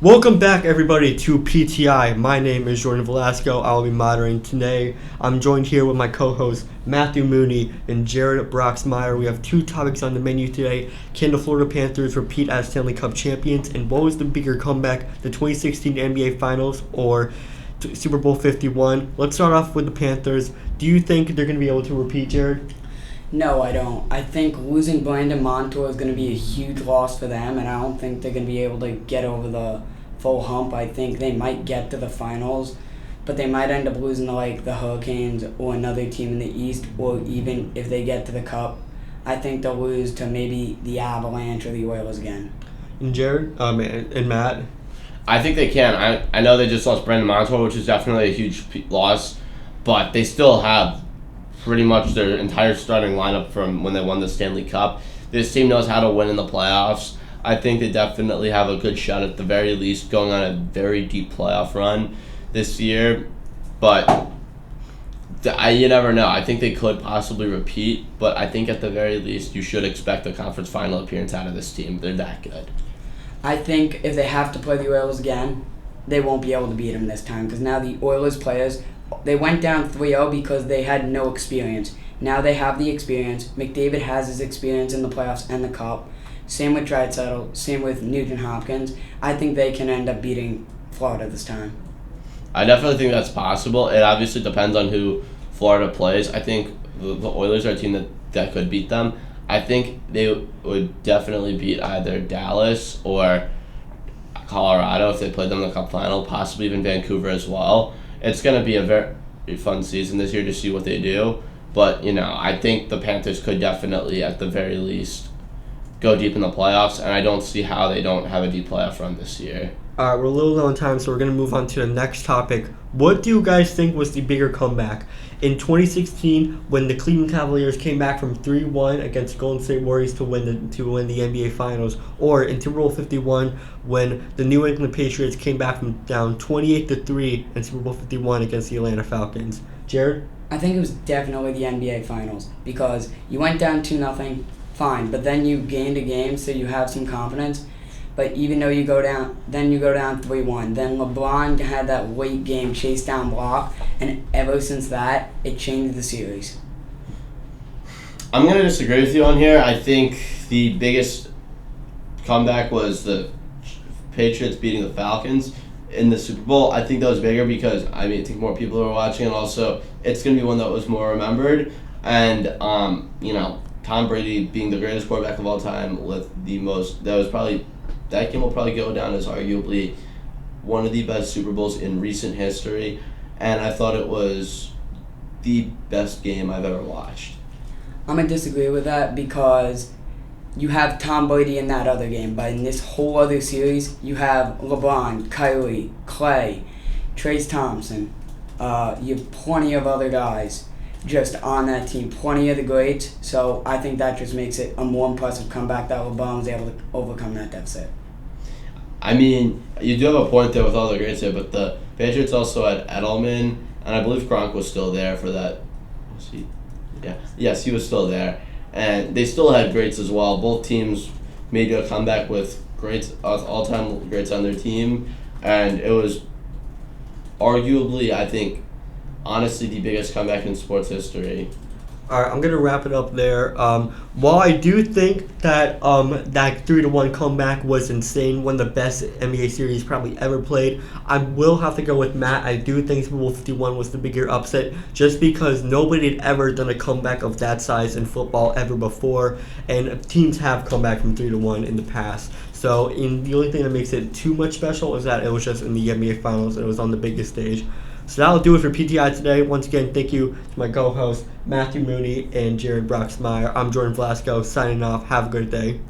Welcome back, everybody, to PTI. My name is Jordan Velasco. I will be moderating today. I'm joined here with my co-hosts Matthew Mooney and Jared Broxmeyer. We have two topics on the menu today. Can the Florida Panthers repeat as Stanley Cup champions? And what was the bigger comeback, the 2016 NBA Finals or Super Bowl 51? Let's start off with the Panthers. Do you think they're going to be able to repeat, Jared? No, I don't. I think losing Brandon Montour is going to be a huge loss for them, and I don't think they're going to be able to get over the full hump. I think they might get to the finals, but they might end up losing to the Hurricanes or another team in the East, or even if they get to the Cup, I think they'll lose to maybe the Avalanche or the Oilers again. And Jared, and Matt? I think they can. I know they just lost Brandon Montour, which is definitely a huge loss, but they still have pretty much their entire starting lineup from when they won the Stanley Cup. This team knows how to win in the playoffs. I think they definitely have a good shot at the very least going on a very deep playoff run this year. But you never know. I think they could possibly repeat, but I think at the very least you should expect a conference final appearance out of this team. They're that good. I think if they have to play the Oilers again, they won't be able to beat them this time, because now the Oilers players, they went down 3-0 because they had no experience. Now they have the experience. McDavid has his experience in the playoffs and the Cup. Same with Draisaitl, same with Nugent-Hopkins. I think they can end up beating Florida this time. I definitely think that's possible. It obviously depends on who Florida plays. I think the Oilers are a team that could beat them. I think they would definitely beat either Dallas or Colorado if they played them in the Cup final, possibly even Vancouver as well. It's going to be a very fun season this year to see what they do. But, I think the Panthers could definitely, at the very least, go deep in the playoffs, and I don't see how they don't have a deep playoff run this year. All right, we're a little low on time, so we're going to move on to the next topic. What do you guys think was the bigger comeback? In 2016, when the Cleveland Cavaliers came back from 3-1 against Golden State Warriors to win the NBA Finals, or in Super Bowl 51, when the New England Patriots came back from down 28-3 in Super Bowl 51 against the Atlanta Falcons? Jared? I think it was definitely the NBA Finals, because you went down 2-0, fine, but then you gained a game, so you have some confidence. But even though you go down 3-1. Then LeBron had that late game chase down block, and ever since that, it changed the series. I'm going to disagree with you on here. I think the biggest comeback was the Patriots beating the Falcons in the Super Bowl. I think that was bigger because, I think more people were watching, and also it's going to be one that was more remembered. And, Tom Brady being the greatest quarterback of all time with the most, that game will probably go down as arguably one of the best Super Bowls in recent history, and I thought it was the best game I've ever watched. I'm going to disagree with that because you have Tom Brady in that other game, but in this whole other series, you have LeBron, Kyrie, Clay, Trace Thompson. You have plenty of other guys just on that team, plenty of the greats, so I think that just makes it a more impressive comeback that LeBron was able to overcome that deficit. You do have a point there with all the greats there, but the Patriots also had Edelman, and I believe Gronk was still there for that. Was he? Yeah. Yes, he was still there. And they still had greats as well. Both teams made a comeback with greats, all-time greats on their team, and it was arguably, I think, honestly, the biggest comeback in sports history. All right, I'm going to wrap it up there. While I do think that that 3-1 comeback was insane, one of the best NBA series probably ever played, I will have to go with Matt. I do think Super Bowl 51 was the bigger upset just because nobody had ever done a comeback of that size in football ever before, and teams have come back from 3-1 in the past. So the only thing that makes it too much special is that it was just in the NBA Finals and it was on the biggest stage. So that'll do it for PTI today. Once again, thank you to my co-hosts, Matthew Mooney and Jared Broxmeyer. I'm Jordan Velasco, signing off. Have a good day.